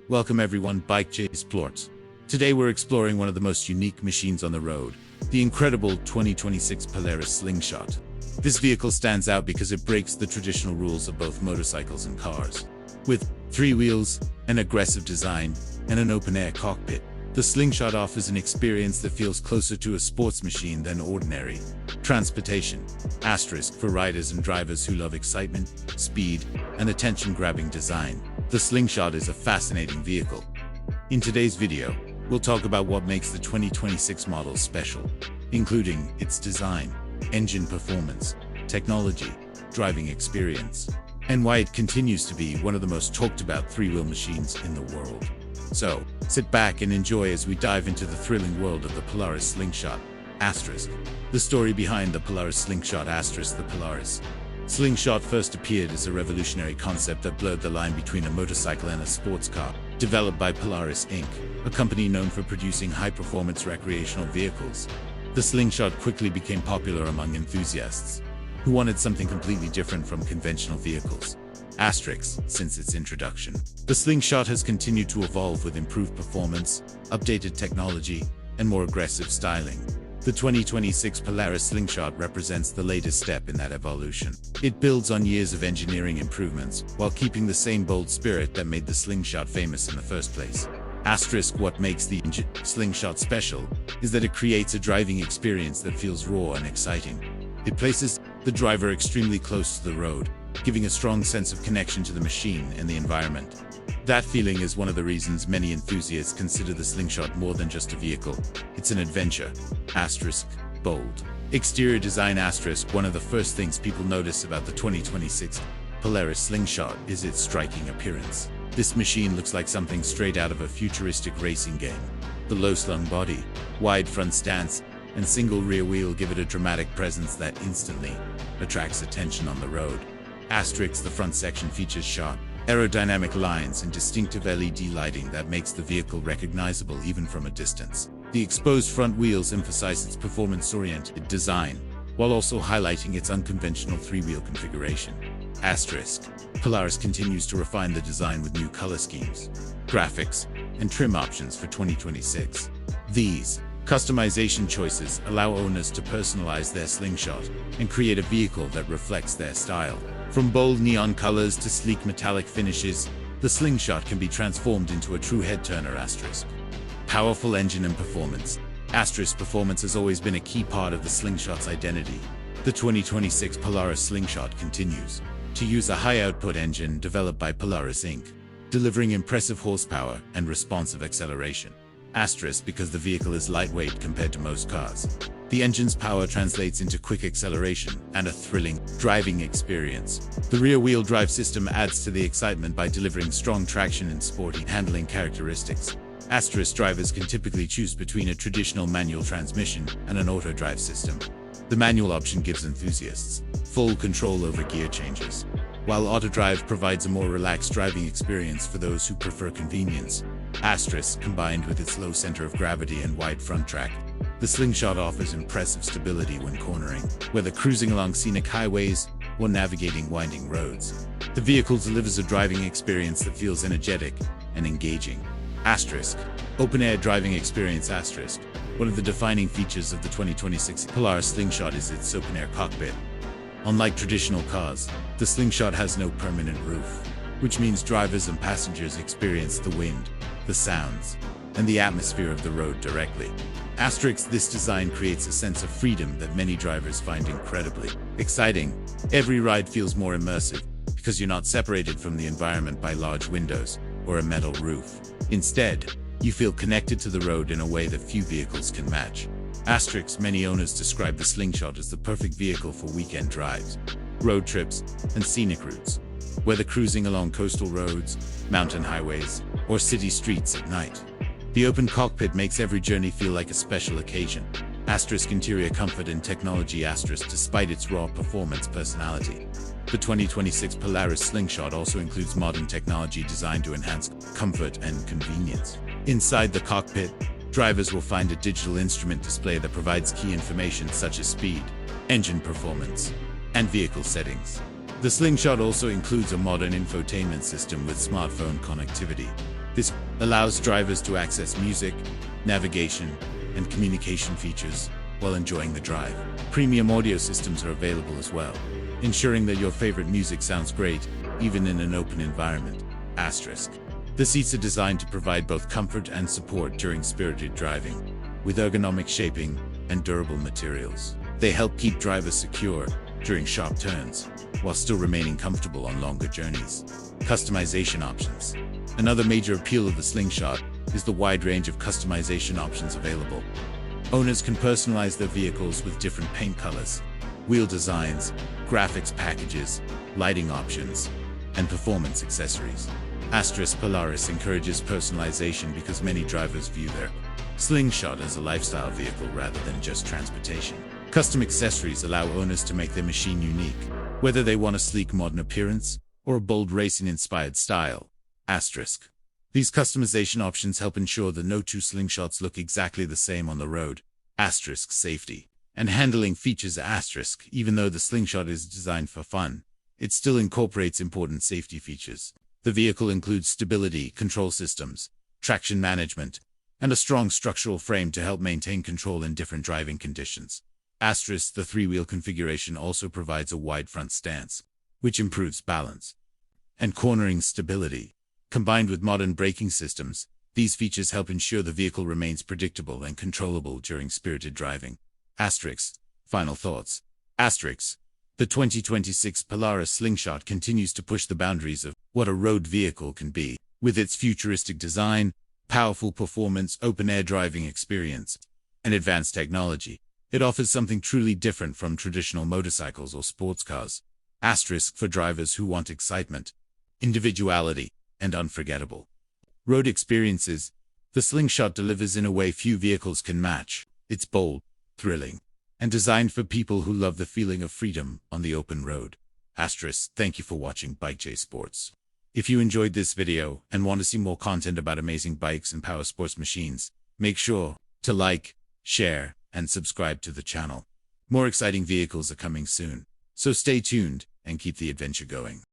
Welcome everyone, Bike JSports. Today we're exploring one of the most unique machines on the road, the incredible 2026 Polaris Slingshot. This vehicle stands out because it breaks the traditional rules of both motorcycles and cars. With 3 wheels, an aggressive design, and an open-air cockpit, the Slingshot offers an experience that feels closer to a sports machine than ordinary transportation. For riders and drivers who love excitement, speed, and attention-grabbing design, the Slingshot is a fascinating vehicle. In today's video, we'll talk about what makes the 2026 model special, including its design, engine performance, technology, driving experience, and why it continues to be one of the most talked about 3-wheel machines in the world. So, sit back and enjoy as we dive into the thrilling world of the Polaris Slingshot. The story behind the Polaris Slingshot. The Polaris Slingshot first appeared as a revolutionary concept that blurred the line between a motorcycle and a sports car. Developed by Polaris Inc., a company known for producing high-performance recreational vehicles, the Slingshot quickly became popular among enthusiasts who wanted something completely different from conventional vehicles. Since its introduction, the Slingshot has continued to evolve with improved performance, updated technology, and more aggressive styling. The 2026 Polaris Slingshot represents the latest step in that evolution. It builds on years of engineering improvements, while keeping the same bold spirit that made the Slingshot famous in the first place. What makes the Slingshot special is that it creates a driving experience that feels raw and exciting. It places the driver extremely close to the road, giving a strong sense of connection to the machine and the environment. That feeling is one of the reasons many enthusiasts consider the Slingshot more than just a vehicle. It's an adventure. Bold exterior design. One of the first things people notice about the 2026 Polaris Slingshot is its striking appearance. This machine looks like something straight out of a futuristic racing game. The low-slung body, wide front stance, and single rear wheel give it a dramatic presence that instantly attracts attention on the road. The front section features sharp, aerodynamic lines and distinctive LED lighting that makes the vehicle recognizable even from a distance. The exposed front wheels emphasize its performance-oriented design, while also highlighting its unconventional 3-wheel configuration. Polaris continues to refine the design with new color schemes, graphics, and trim options for 2026. These customization choices allow owners to personalize their Slingshot and create a vehicle that reflects their style. From bold neon colors to sleek metallic finishes, the Slingshot can be transformed into a true head-turner. Powerful engine and performance. Performance has always been a key part of the Slingshot's identity. The 2026 Polaris Slingshot continues to use a high-output engine developed by Polaris Inc., delivering impressive horsepower and responsive acceleration. Because the vehicle is lightweight compared to most cars, the engine's power translates into quick acceleration and a thrilling driving experience. The rear-wheel drive system adds to the excitement by delivering strong traction and sporty handling characteristics. Drivers can typically choose between a traditional manual transmission and an auto-drive system. The manual option gives enthusiasts full control over gear changes, while auto-drive provides a more relaxed driving experience for those who prefer convenience. Combined with its low center of gravity and wide front track, the Slingshot offers impressive stability when cornering, whether cruising along scenic highways or navigating winding roads. The vehicle delivers a driving experience that feels energetic and engaging. Open-air driving experience. One of the defining features of the 2026 Polaris Slingshot is its open-air cockpit. Unlike traditional cars, the Slingshot has no permanent roof, which means drivers and passengers experience the wind, the sounds, and the atmosphere of the road directly. This design creates a sense of freedom that many drivers find incredibly exciting. Every ride feels more immersive because you're not separated from the environment by large windows or a metal roof. Instead, you feel connected to the road in a way that few vehicles can match. Many owners describe the Slingshot as the perfect vehicle for weekend drives, road trips, and scenic routes. Whether cruising along coastal roads, mountain highways, or city streets at night, the open cockpit makes every journey feel like a special occasion. Interior comfort and technology. Despite its raw performance personality, the 2026 Polaris Slingshot also includes modern technology designed to enhance comfort and convenience. Inside the cockpit, drivers will find a digital instrument display that provides key information such as speed, engine performance, and vehicle settings. The Slingshot also includes a modern infotainment system with smartphone connectivity, This allows drivers to access music, navigation, and communication features while enjoying the drive. Premium audio systems are available as well, ensuring that your favorite music sounds great, even in an open environment. Asterisk. The seats are designed to provide both comfort and support during spirited driving, with ergonomic shaping and durable materials. They help keep drivers secure during sharp turns, while still remaining comfortable on longer journeys. Customization options. Another major appeal of the Slingshot is the wide range of customization options available. Owners can personalize their vehicles with different paint colors, wheel designs, graphics packages, lighting options, and performance accessories. Asterisk. Polaris encourages personalization because many drivers view their Slingshot as a lifestyle vehicle rather than just transportation. Custom accessories allow owners to make their machine unique, whether they want a sleek modern appearance or a bold racing-inspired style. Asterisk. These customization options help ensure that no two Slingshots look exactly the same on the road. Asterisk. Safety and handling features. Asterisk. Even though the Slingshot is designed for fun, it still incorporates important safety features. The vehicle includes stability control systems, traction management, and a strong structural frame to help maintain control in different driving conditions. Asterisk. The three-wheel configuration also provides a wide front stance, which improves balance and cornering stability. Combined with modern braking systems, these features help ensure the vehicle remains predictable and controllable during spirited driving. Asterisk. Final thoughts. Asterisk. The 2026 Polaris Slingshot continues to push the boundaries of what a road vehicle can be. With its futuristic design, powerful performance, open-air driving experience, and advanced technology, it offers something truly different from traditional motorcycles or sports cars. Asterisk. For drivers who want excitement, individuality, and unforgettable road experiences, the Slingshot delivers in a way few vehicles can match. It's bold, thrilling, and designed for people who love the feeling of freedom on the open road. Asterisk. Thank you for watching Bike JSports. If you enjoyed this video and want to see more content about amazing bikes and power sports machines, make sure to like, share, and subscribe to the channel. More exciting vehicles are coming soon, so stay tuned and keep the adventure going.